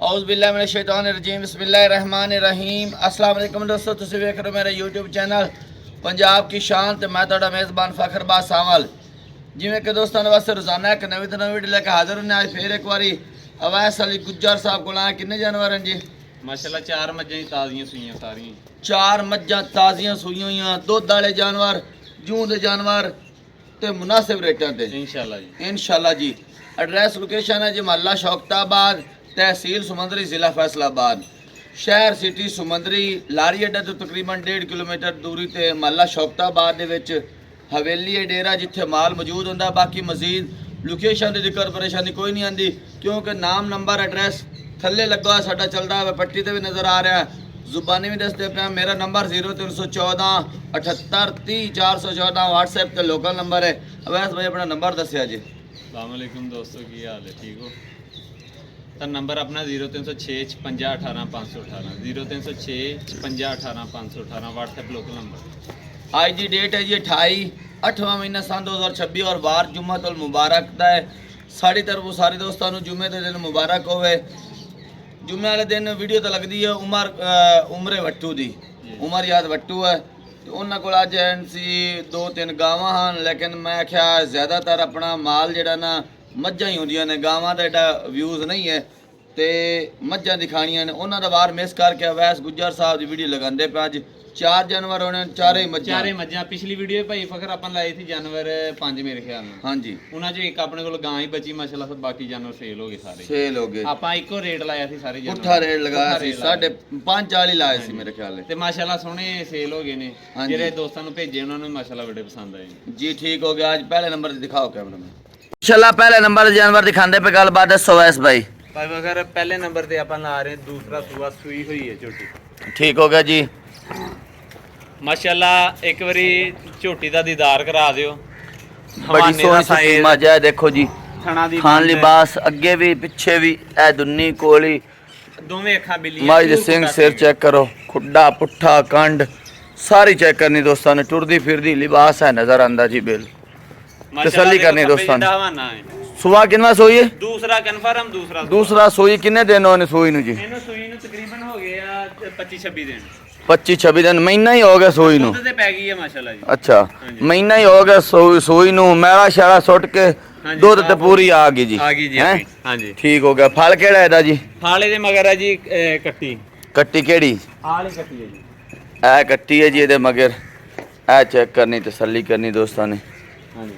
औज़ बिल्लाहि मिनश शैतानिर रजीम बिस्मिल्लाहिर रहमानिर रहीम। अस्सलाम वालेकुम दोस्तों, तुसीं वेख रहे हो मेरा यूट्यूब चैनल पंजाब की शान ते मैं तुहाडा मेज़बान फखरबाज सावल। जिवें कि दोस्तों वास्ते रोज़ाना एक नवीं तो नवीं वीडियो लेके हाज़िर होने आज फिर एक बारी अवैस अली गुज्जर साहब को आए। किन्ने जानवर हैं जी? माशाल्लाह 4 मज्जां ताज़ियां सूइयां सारियां। 4 मज्जां ताज़ियां सूई हुई, दुध वाले जानवर, जूं दे जानवर ते मुनासिब रेटां ते इंशाल्लाह जी। एड्रैस लोकेशन है जी महल्ला शौकताबाद, तहसील सुमंदरी, ज़िला फैसलाबाद, शहर सिटी सुमंदरी। लारी अड्डे तो तकरीबन 1.5 किलोमीटर दूरी ते महल्ला शौकताबाद दे विच हवेली है डेरा जिथे माल मौजूद होंदा। बाकी मजीद लोकेशन की दिक्कत परेशानी कोई नहीं आती क्योंकि नाम नंबर एड्रैस थल्ले लगा हुआ साडा चलदा है, पट्टी ते भी नज़र आ रहा है, जुबानी भी दसते पे। मेरा नंबर 0314 78 30 414 व्हाट्सएप ते लोकल नंबर है। अवैस भाई अपना नंबर दसिया जी। अस्सलाम वालेकुम दोस्तों, की हाल है? ठीक हो? तो नंबर अपना 0306 56 18 518 0306 56 18 518 व्हाट्सएप लोकल नंबर। आज की डेट है जी 28 8वां महीना सन 2026 और वार जुम्मतुल मुबारक दा है। साड़ी तरफों सारे दोस्तों को जुम्मे के दिन मुबारक होवे। जुम्मे वाले दिन वीडियो तो लगती है उमरे वट्टू की, उमर याद वट्टू है। तो उन्होंने को अज सी 2-3 गावां हैं, लेकिन मैं आख्या ज़्यादातर अपना माल जड़ा ना मज्जां ही होंदियां ने, गावां का एडा व्यूज़ नहीं है तो मज्जां दिखाणियां ने। उन्होंने वार मिस करके अवैस गुज्जर साहब की वीडियो लगाते पे। अज 4 जानवर होने, चारे मज्जां। पिछली वीडियो भाई फखर अपन लाई थी जानवर 5 मेरे ख्याल में। हाँ जी, उन्हां चों एक अपने कोल गां ही बची माशाल्लाह, सब बाकी जानवर सेल हो गए सारे। सेल हो गए। आपां इको रेट लाया थी सारे जानवर, पुट्ठा रेट लगाया सी 5.5 लाए सी मेरे ख्याल है। ते माशाल्लाह सोहने सेल हो गए ने। जेरे दोस्तां नूं भेजे उन्हां नूं माशाल्लाह बड़े पसंद आए जी। ठीक हो गया। आज पहले नंबर दिखाओ कैमरा में इंशाल्लाह। पहले नंबर जानवर दिखाते पे गलबात दसो वैस भाई। भाई अगर पहले नंबर ते अपन ला रहे दूसरा सूआ सूई हुई है झोटी। ठीक हो गया जी माशाल्लाह। एक बारी झोटी दा दीदार करा दियो। बड़ी सोहनी मजा है। देखो जी खान लिबास अगे भी पिछे भी ए दुन्नी कोली दोवें अखां बिल्ली माई दे सिंह सिर चेक करो, खुड्डा पुट्ठा कंड सारी चेक करनी दोस्तों ने। टुरदी फिरदी लिबास है नजर आंदा जी। बिल तसल्ली करनी दोस्तों ने। सुबह कितना सोई है? दूसरा कंफर्म दूसरा सोई किन्ने दिन होने सोई नु जी? इनु सोई नु तकरीबन हो गया 25-26 दिन। 25-26 दिन, महीना ही हो गया सोई नु। दूध ते पै गई है माशाल्लाह जी। अच्छा महीना ही हो गया सोई नु। मैला शैला सुट के दूध ते पूरी आ गई जी। आ गई जी। हां जी ठीक हो गया। फल केड़ा है जी? फाले दे मगर है जी कट्टी। कट्टी केड़ी? आली कट्टी है जी। ए कट्टी है जी। दे मगर ए चेक करनी तसल्ली करनी दोस्तों ने। हां जी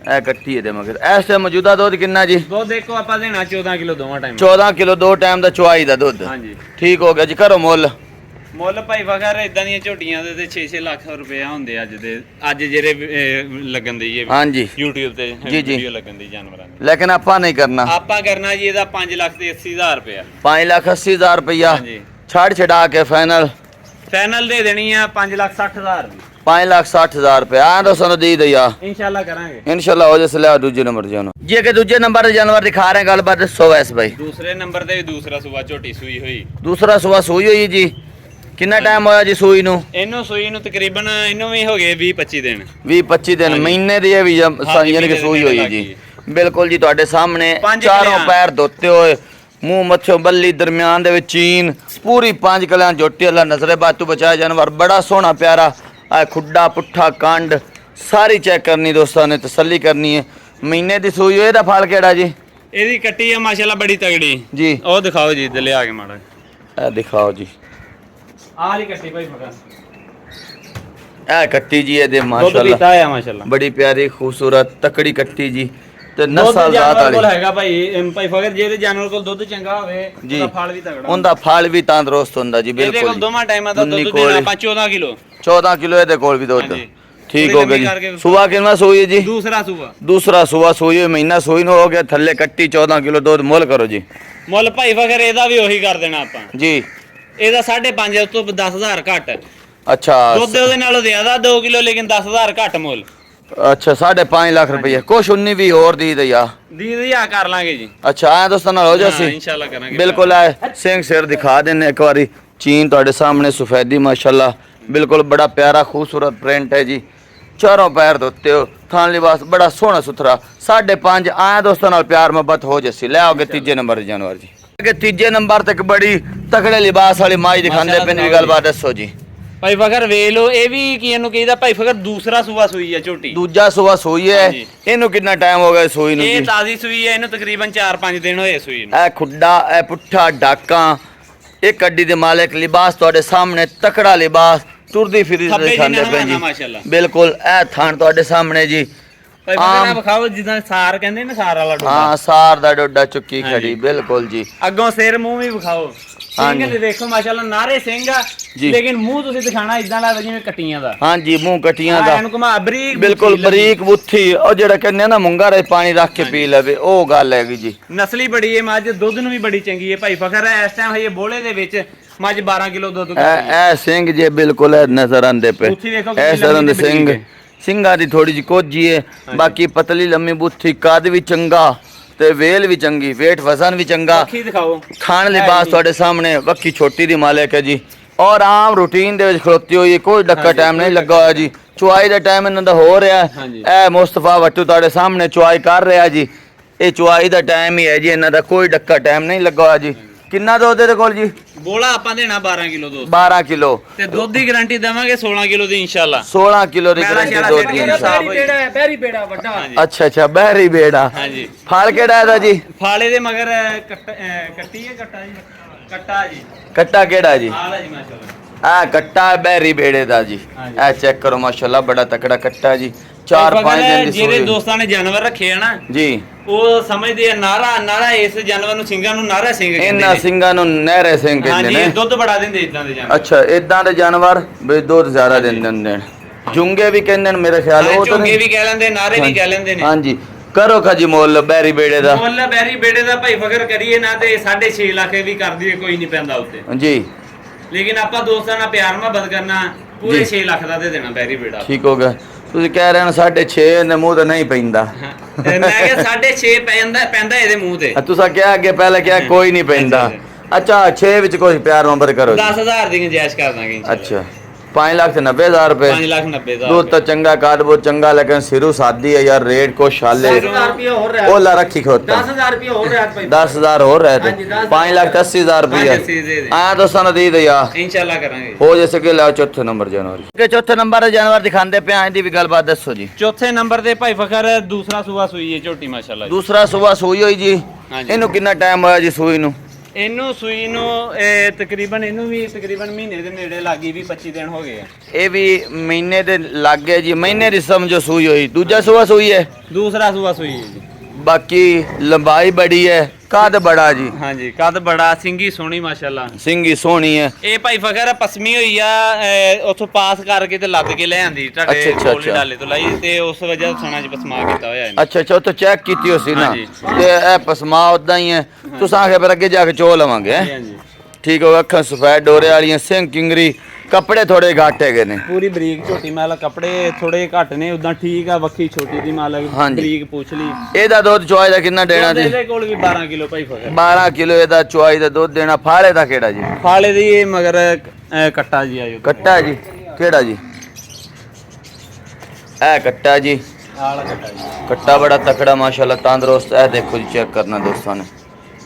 ए कट्टी है दे मगर। ऐसे मौजूदा दूध कितना जी? दूध देखो आपा देना 14 किलो दोवां टाइम। 14 किलो दो टाइम दा चुआई दा दूध। हां जी ठीक हो गया जी। करो मुੱਲ। ਮੁੱਲ ਭਾਈ ਵਗੈਰ ਇਦਾਂ ਦੀਆਂ ਝੋਟੀਆਂ ਦੇ ਤੇ 6-6 ਲੱਖ ਰੁਪਏ ਹੁੰਦੇ ਅੱਜ ਜਿਹੜੇ ਲੱਗਣ ਦੀ ਇਹ ਹਾਂਜੀ YouTube ਤੇ ਵੀਡੀਓ ਲੱਗਣ ਦੀ ਜਾਨਵਰਾਂ ਦੀ। ਲੇਕਿਨ ਆਪਾਂ ਨਹੀਂ ਕਰਨਾ। ਆਪਾਂ ਕਰਨਾ ਜੀ ਇਹਦਾ 5,80,000 ਰੁਪਏ। 5,80,000 ਰੁਪਇਆ ਹਾਂਜੀ ਛੜਾ ਕੇ ਫਾਈਨਲ ਦੇ ਦੇਣੀ ਆ 5,60,000 ਦੀ। 5,60,000 ਰੁਪਏ ਆ ਦੋਸਤੋ ਨੂੰ ਦੇ ਦਈਆ इंशाल्लाह करेंगे। इंशाल्लाह हो जैसे ले दूसरे नंबर जानो जी। के दूसरे नंबर जानवर दिखा रहे हैं गलबात दसो वैस भाई। दूसरे नंबर ते दूसरा सुबह झोटी सूई हुई। दूसरा सुबह सूई हुई जी। कितना टाइम होया जी सूई नु? इनु सूई नु तकरीबन इनु भी हो गए 20-25 दिन। 20-25 दिन महीने दी भी यानी कि सूई हुई जी। बिल्कुल जी ਤੁਹਾਡੇ सामने चारों पैर धोते हुए मुंह मच्छों बल्ली दरमियान दे विच चीन पूरी 5 कलियां झोटी। अल्लाह नजरे बातू बचाया जानवर बड़ा सोहना प्यारा आ खुड्डा पुट्ठा कंड सारी चेक करनी दोस्तों ने, तसल्ली करनी है। महीने दी सूई हुई। दा फल केड़ा जी? एदी कट्टी है माशाल्लाह बड़ी तगड़ी जी। ओ दिखाओ जी दले आके माड़ा ए दिखाओ जी। आली कट्टी भाई फका ए कट्टी जी ए दे माशाल्लाह बड़ी प्यारी खूबसूरत तकड़ी कट्टी जी ते नस्ल जात वाली हैगा भाई। भाई फकर जे जानवर कोल दुੱਧ चंगा होवे ਉਹਦਾ ਫਲ ਵੀ ਤਗੜਾ ਉਹਦਾ ਫਲ ਵੀ ਤੰਦਰੁਸਤ ਹੁੰਦਾ ਜੀ। ਬਿਲਕੁਲ ਇਹਦੇ ਕੋਲ ਦੋਵਾਂ ਟਾਈਮਾਂ ਦਾ ਦੁੱਧ ਦੇਣਾ ਆਪਾਂ 14 ਕਿਲੋ। 14 ਕਿਲੋ ਇਹਦੇ ਕੋਲ ਵੀ ਦੁੱਧ। ठीक हो गया जी। सुबह कितना सोई है जी? दूसरा सुबह सोई है। महीना सोई न हो गया। थल्ले कट्टी 14 किलो दूध। मुੱਲ करो जी। ਮੁੱਲ ਭਾਈ ਫਕਰ ਇਹਦਾ ਵੀ ਉਹੀ ਕਰ ਦੇਣਾ ਆਪਾਂ जी। ਇਹਦਾ 5.5 ਤੋਂ 10,000 ਘੱਟ। अच्छा ਦੁੱਧ ਉਹਦੇ ਨਾਲੋਂ ਜ਼ਿਆਦਾ 2 ਕਿਲੋ ਲੇਕਿਨ 10,000 ਘੱਟ ਮੁੱਲ। अच्छा 5.5 लाख रुपया कुछ 19 भी और दी दिया कर लांगे जी। अच्छा आया दोस्तों नाल हो जासी इंशाल्लाह करांगे। बिल्कुल आए सिंह सिर दिखा देने एक बारी। चीन तुहाडे सामने सफेदी माशाल्लाह बिल्कुल बड़ा प्यारा खूबसूरत प्रिंट है जी। चारों पैर धोते हो। थान लिबास बड़ा सोहना सुथरा 5.5 आया दोस्तों नाल प्यार मोहब्बत हो जैसी। ले आओगे तीजे नंबर जानवर जी। ਕਿ ਤੀਜੇ ਨੰਬਰ ਤੇ ਇੱਕ ਬੜੀ ਤਕੜੇ ਲਿਬਾਸ ਵਾਲੀ ਮਾਈ ਦਿਖਾਉਂਦੇ ਪਏ ਨੇ, ਗੱਲਬਾਤ ਦੱਸੋ ਜੀ। ਭਾਈ ਫਕਰ ਵੇਖ ਲੋ, ਇਹ ਵੀ ਕੀ ਇਹਨੂੰ ਕਹੀਦਾ ਭਾਈ ਫਕਰ ਦੂਸਰਾ ਸੂਆ ਸੂਈ ਹੈ ਝੋਟੀ। ਦੂਜਾ ਸੂਆ ਸੂਈ ਹੈ। ਇਹਨੂੰ ਕਿੰਨਾ ਟਾਈਮ ਹੋ ਗਿਆ ਸੂਈ ਨੂੰ? ਇਹ ਤਾਜ਼ੀ ਸੂਈ ਹੈ, ਇਹਨੂੰ ਤਕਰੀਬਨ 4-5 ਦਿਨ ਹੋਏ ਸੂਈ ਨੂੰ। ਇਹ ਖੁੱਡਾ, ਇਹ ਪੁੱਠਾ ਡਾਕਾਂ, ਇਹ ਕੱਡੀ ਦੇ ਮਾਲਕ, ਲਿਬਾਸ ਤੁਹਾਡੇ ਸਾਹਮਣੇ, ਤਕੜਾ ਲਿਬਾਸ, ਤੁਰਦੀ ਫਿਰਦੀ ਦਿਖਾਉਂਦੇ ਪਏ ਜੀ। ਬਿਲਕੁਲ ਇਹ ਥਾਣ ਤੁਹਾਡੇ ਸਾਹਮਣੇ ਜੀ। ਭਾਈ ਫਕਰ ਵਿਖਾਓ ਜਿੱਦਾਂ ਸਾਰ ਕਹਿੰਦੇ ਨੇ, ਸਾਰ ਵਾਲਾ ਡੋਡਾ। ਹਾਂ, ਸਾਰ ਦਾ ਡੋਡਾ ਚੁੱਕੀ ਖੜੀ, ਬਿਲਕੁਲ ਜੀ। ਅੱਗੋਂ ਸਿਰ ਮੂੰਹ ਵੀ ਵਿਖਾਓ। ਸਿੰਘ ਨੇ ਦੇਖੋ ਮਾਸ਼ਾਅੱਲਾ ਨਾਰੇ ਸਿੰਘ ਆ, ਲੇਕਿਨ ਮੂੰਹ ਤੁਸੀਂ ਦਿਖਾਣਾ ਇਦਾਂ ਲੱਗਦਾ ਜਿਵੇਂ ਕੱਟੀਆਂ ਦਾ। ਹਾਂਜੀ, ਮੂੰਹ ਕੱਟੀਆਂ ਦਾ, ਇਹਨੂੰ ਘੁਮਾ ਬਰੀਕ, ਬਿਲਕੁਲ ਬਰੀਕ ਬੁੱਥੀ। ਉਹ ਜਿਹੜਾ ਕਹਿੰਦੇ ਨਾ ਮੁੰਗਾ ਰੇ ਪਾਣੀ ਰੱਖ ਕੇ ਪੀ ਲਵੇ, ਉਹ ਗੱਲ ਹੈਗੀ ਜੀ। ਨਸਲੀ ਬੜੀ ਹੈ ਮੱਝ, ਦੁੱਧ ਨੂੰ ਵੀ ਬੜੀ ਚੰਗੀ ਹੈ। ਭਾਈ ਫਕਰ ਇਸ ਟਾਈਮ ਹਜੇ ਬੋਲੇ ਦੇ ਵਿੱਚ ਮੱਝ 12 ਕਿਲੋ ਦੁੱਧ ਇਹ ਸਿੰਘ ਜੇ ਬਿਲਕੁਲ ਨਜ਼ਰ ਆਂਦੇ ਪਏ। ਇਸ ਤਰ੍ਹਾਂ ਦੇ ਸਿੰਘ, ਸਿੰਘਾਂ ਦੀ ਥੋੜੀ ਜਿਹੀ ਕੋਝੀ ਹੈ, ਬਾਕੀ ਪਤਲੀ ਲੰਮੀ ਬੁੱਥੀ, ਕੱਦ ਵੀ ਚੰਗਾ ਤੇ ਵੇਲ ਵੀ ਚੰਗੀ, ਵੇਟ ਵਜ਼ਨ ਵੀ ਚੰਗਾ। ਦਿਖਾਓ ਖਾਣ ਲਿਬਾਸ ਤੁਹਾਡੇ ਸਾਹਮਣੇ, ਵੱਖੀ ਛੋਟੀ ਦੀ ਮਾਲਕ ਹੈ ਜੀ। ਔਰ ਆਮ ਰੂਟੀਨ ਦੇ ਵਿੱਚ ਖਲੋਤੀ ਹੋਈ, ਕੋਈ ਡੱਕਾ ਟਾਈਮ ਨਹੀਂ ਲੱਗਾ ਹੋਇਆ ਜੀ। ਚੁਆਈ ਦਾ ਟਾਈਮ ਇਹਨਾਂ ਦਾ ਹੋ ਰਿਹਾ। ਇਹ ਮੁਸਤਫਾ ਵੱਟੂ ਤੁਹਾਡੇ ਸਾਹਮਣੇ ਚੁਆਈ ਕਰ ਰਿਹਾ ਜੀ। ਇਹ ਚੁਆਈ ਦਾ ਟਾਈਮ ਹੀ ਹੈ ਜੀ ਇਹਨਾਂ ਦਾ, ਕੋਈ ਡੱਕਾ ਟਾਈਮ ਨਹੀਂ ਲੱਗਾ ਹੋਇਆ ਜੀ। ਕਿੰਨਾ ਦੁੱਧ ਇਹਦੇ ਕੋਲ ਜੀ? ਬੋਲਾ ਆਪਾਂ ਦੇਣਾ 12 ਕਿਲੋ ਦੁੱਧ। 12 ਕਿਲੋ ਤੇ ਦੁੱਧ ਦੀ ਗਾਰੰਟੀ ਦੇਵਾਂਗੇ 16 ਕਿਲੋ ਦੀ ਇਨਸ਼ਾਅੱਲਾ। 16 ਕਿਲੋ ਦੀ ਗਾਰੰਟੀ ਦੁੱਧ ਦੀ ਇਨਸ਼ਾਅੱਲਾ। ਬਹਿਰੀ ਬੇੜਾ ਵੱਡਾ। ਅੱਛਾ, ਬਹਿਰੀ ਬੇੜਾ। ਹਾਂਜੀ। ਫਲ ਕਿਹੜਾ ਇਹਦਾ ਜੀ? ਫਾਲੇ ਦੇ ਮਗਰ ਕੱਟੀ ਹੈ, ਕੱਟਾ ਜੀ। ਕੱਟਾ ਜੀ। ਕੱਟਾ ਕਿਹੜਾ ਜੀ? ਆਹ ਜੀ ਮਾਸ਼ਾਅੱਲਾ। ਕੱਟਾ ਬਹਿਰੀ ਬੇੜੇ ਦਾ ਜੀ। ਇਹ ਚੈੱਕ ਕਰੋ ਮਾਸ਼ਾਅੱਲਾ, ਬੜਾ ਤਕੜਾ ਕੱਟਾ ਜੀ। 4-5 ਦਿਨ ਦੀ ਜਿਹੜੇ ਦੋਸਤਾਂ ਨੇ ਜਾਨਵਰ ਰੱਖੇ ਆ ਨਾ ਜੀ, ਉਹ ਸਮਝਦੇ ਆ ਨਾਰਾ ਇਸ ਜਾਨਵਰ ਨੂੰ ਸਿੰਘਾਂ ਨੂੰ ਨਾਰਾ ਸਿੰਘ ਕਹਿੰਦੇ ਨੇ। ਇਹਨਾਂ ਸਿੰਘਾਂ ਨੂੰ ਨਹਿਰੇ ਸਿੰਘ ਕਹਿੰਦੇ ਨੇ। ਹਾਂਜੀ, ਦੁੱਧ ਬੜਾ ਦਿੰਦੇ ਇਦਾਂ ਦੇ ਜਾਨਵਰ। ਅੱਛਾ, ਇਦਾਂ ਦੇ ਜਾਨਵਰ ਵੀ ਦੁੱਧ ਜ਼ਿਆਦਾ ਦਿੰਦੇ ਨੇ। ਜੁੰਗੇ ਵੀ ਕਹਿੰਦੇ ਨੇ ਮੇਰੇ ਖਿਆਲ, ਉਹ ਤਾਂ ਜੁੰਗੇ ਵੀ ਕਹਿ ਲੈਂਦੇ, ਨਾਰੇ ਵੀ ਕਹਿ ਲੈਂਦੇ ਨੇ। ਹਾਂਜੀ, ਕਰੋ ਖਾਜੀ ਮੁੱਲ ਬਹਿਰੀ ਬੇੜੇ ਦਾ। ਮੁੱਲ ਬਹਿਰੀ ਬੇੜੇ ਦਾ ਭਾਈ ਫਕਰ ਕਰੀਏ ਨਾ ਤੇ 6.5 ਲੱਖ ਵੀ ਕਰ ਦਈਏ, ਕੋਈ ਨਹੀਂ ਪੈਂਦਾ ਉੱਤੇ ਜੀ। ਲੇਕਿਨ ਆਪਾਂ ਦੋਸਤਾਂ ਨਾਲ ਪਿਆਰ ਮੁਹੱਬਤ ਕਰਨਾ, ਪੂਰੇ 6 ਲੱਖ ਦਾ ਦੇ ਦੇਣਾ ਬਹਿਰੀ ਬੇੜਾ। ਠੀਕ ਹੋ ਗਿਆ। ਤੁਸੀਂ ਕਹਿ ਰਹੇ ਹੋ 6.5 ਦੇ ਮੂੰਹ ਤੇ ਨਹੀਂ ਪੈਂਦਾ। ਮੈਂ ਕਿਹਾ 6.5 ਪੈਂਦਾ ਇਹਦੇ ਮੂੰਹ ਤੇ। ਤੁਸੀਂ ਕਿਹਾ ਅੱਗੇ ਪਹਿਲਾਂ ਕਿਹਾ ਕੋਈ ਨਹੀਂ ਪੈਂਦਾ। ਅੱਛਾ, 6 ਵਿੱਚ ਕੋਈ ਪਿਆਰ ਮੁਹੱਬਤ ਕਰੋ। 10,000 ਦੀ ਗੁੰਜਾਇਸ਼ ਕਰ ਦਾਂਗੇ। ਅੱਛਾ, 5,90,000 रुपए। 5,90,000 दूध तो चंगा, काद बहुत चंगा, लेकिन सिरू सादी है यार, रेट को शाले। 10,000 रुपया हो रहा है। ओला रखी खोता 10,000 रुपया हो रहा है। 10,000 हो रहे थे। 5,80,000 रुपया आया तो सन दी दिया इंशाल्लाह करांगे। हो जैसे कि लाओ चौथे नंबर जानवर के चौथे नंबर जानवर दिखाते पे आए दी भी गलबात दसो जी। चौथे नंबर ते भाई फखर दूसरा सुबह सुई है झोटी माशाल्लाह। दूसरा सुबह सुई हुई जी। इन्हू कितना टाइम होया जी सूई नू? ਇਹਨੂੰ ਸੂਈ ਨੂੰ ਤਕਰੀਬਨ ਇਹਨੂੰ ਵੀ ਤਕਰੀਬਨ ਮਹੀਨੇ ਦੇ ਨੇੜੇ ਲੱਗੀ, ਵੀ 25 ਦਿਨ ਹੋ ਗਏ ਆ। ਇਹ ਵੀ ਮਹੀਨੇ ਦੇ ਲੱਗੇ ਜੀ, ਮਹੀਨੇ ਦੀ ਸਮਝੋ ਸੂਈ ਹੋਈ। ਦੂਜਾ ਸੂਆ ਸੂਈ ਹੈ, ਦੂਸਰਾ ਸੂਆ ਸੂਈ ਹੈ ਜੀ। ਬਾਕੀ ਲੰਬਾਈ ਬੜੀ ਹੈ, ਕੱਦ ਬੜਾ ਜੀ। ਹਾਂਜੀ, ਕੱਦ ਬੜਾ, ਸਿੰਗੀ ਸੋਹਣੀ ਮਾਸ਼ਾਅੱਲਾ, ਸਿੰਗੀ ਸੋਹਣੀ ਹੈ। ਇਹ ਭਾਈ ਫਕਰ ਪਸਮੀ ਹੋਈ ਆ, ਉੱਥੋਂ ਪਾਸ ਕਰਕੇ ਤੇ ਲੱਦ ਕੇ ਲੈ ਆਂਦੀ ਤੁਹਾਡੇ ਕੋਲੇ ਡਾਲੇ ਤੋਂ ਲਾਈ, ਤੇ ਉਸ ਵਜ੍ਹਾ ਸਣਾ ਚ ਪਸਮਾ ਕੀਤਾ ਹੋਇਆ ਇਹਨੇ। ਅੱਛਾ, ਉਹ ਤਾਂ ਚੈੱਕ ਕੀਤੀ ਹੋ ਸੀ ਨਾ, ਤੇ ਇਹ ਪਸਮਾ ਉਦਾਂ ਹੀ ਹੈ। ਤੁਸੀਂ ਆਖੇ ਫਿਰ ਅੱਗੇ ਜਾ ਕੇ ਚੋ ਲਵਾਂਗੇ। ਹਾਂਜੀ, ਠੀਕ ਹੋ। ਅੱਖਾਂ ਸਫੈਦ ਡੋਰੇ ਵਾਲੀਆਂ, ਸਿੰਘ ਕਿੰਗਰੀ, ਕੱਪੜੇ ਥੋੜੇ ਘੱਟ ਹੈਗੇ ਨੇ। ਪੂਰੀ ਬਰੀਕ ਝੋਟੀ, ਮਾਲ ਕੱਪੜੇ ਥੋੜੇ ਘੱਟ ਨੇ, ਉਦਾਂ ਠੀਕ ਆ। ਵੱਖੀ ਛੋਟੀ ਦੀ ਮਾਲ ਬਰੀਕ ਪੁੱਛ ਲਈ। ਇਹਦਾ ਦੁੱਧ ਚੁਆਈ ਦਾ ਕਿੰਨਾ ਦੇਣਾ ਜੀ? ਇਹਦੇ ਕੋਲ ਵੀ 12 ਕਿਲੋ ਭਾਈ ਫਕਰ। 12 ਕਿਲੋ ਇਹਦਾ ਚੁਆਈ ਦਾ ਦੁੱਧ ਦੇਣਾ। ਫਾਲੇ ਦਾ ਕਿਹੜਾ ਜੀ? ਫਾਲੇ ਦੀ ਇਹ ਮਗਰ ਕੱਟਾ ਜੀ ਆਇਓ। ਕੱਟਾ ਜੀ ਕਿਹੜਾ ਜੀ? ਇਹ ਕੱਟਾ ਜੀ। ਆਲਾ ਕੱਟਾ ਜੀ। ਕੱਟਾ ਬੜਾ ਤਕੜਾ ਮਾਸ਼ਾਅੱਲਾ, ਤੰਦਰੁਸਤ। ਇਹ ਦੇਖੋ ਜੀ, ਚੈੱਕ ਕਰਨਾ ਦੋਸਤਾਂ ਨੇ।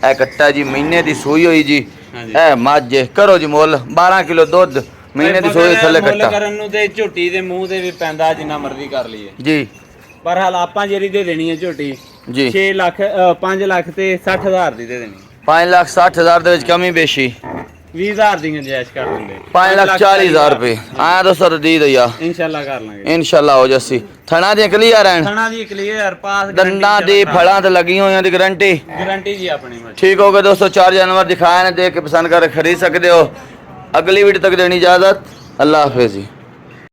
ਇਹ ਕੱਟਾ ਜੀ ਮਹੀਨੇ ਦੀ ਸੂਈ ਹੋਈ ਜੀ। ਇਹ ਮੱਝ ਕਰੋ ਜੀ ਮੁੱਲ 12 ਕਿਲੋ ਦੁੱਧ, ਮਹੀਨੇ ਦੀ ਸੂਈ ਥੱਲੇ ਕੱਟਾ। ਮੁੱਲ ਕਰਨ ਨੂੰ ਤੇ ਝੋਟੀ ਦੇ ਮੂੰਹ ਤੇ ਵੀ ਪੈਂਦਾ, ਜਿੰਨਾ ਮਰਜ਼ੀ ਕਰ ਲਈਏ ਜੀ। ਪਰ ਹਾਲ ਆਪਾਂ ਜਿਹੜੀ ਦੇ ਦੇਣੀ ਹੈ ਝੋਟੀ ਜੀ 6 ਲੱਖ 5 ਲੱਖ ਤੇ 60,000 ਦੀ ਦੇ ਦੇਣੀ। 5,60,000 ਦੇ ਵਿੱਚ ਕਮੀ ਬੇਸ਼ੀ 20,000 ਦੀ ਗੁੰਜਾਇਸ਼ ਕਰ ਦਿੰਦੇ। 5,40,000 रुपए आया दोस्तों दी दिया इंशाल्लाह कर लांगे। इंशाल्लाह हो जसी। थना दी क्लियर है, थना दी क्लियर, पास दंदा दी फड़ा ते लगी हुई दी गारंटी जी अपनी। ठीक हो गया दोस्तों, 4 जानवर दिखाए ने, देख के पसंद कर खरीद सकते हो। अगली वीडियो तक देनी इजाजत। अल्लाह हाफिज़ जी।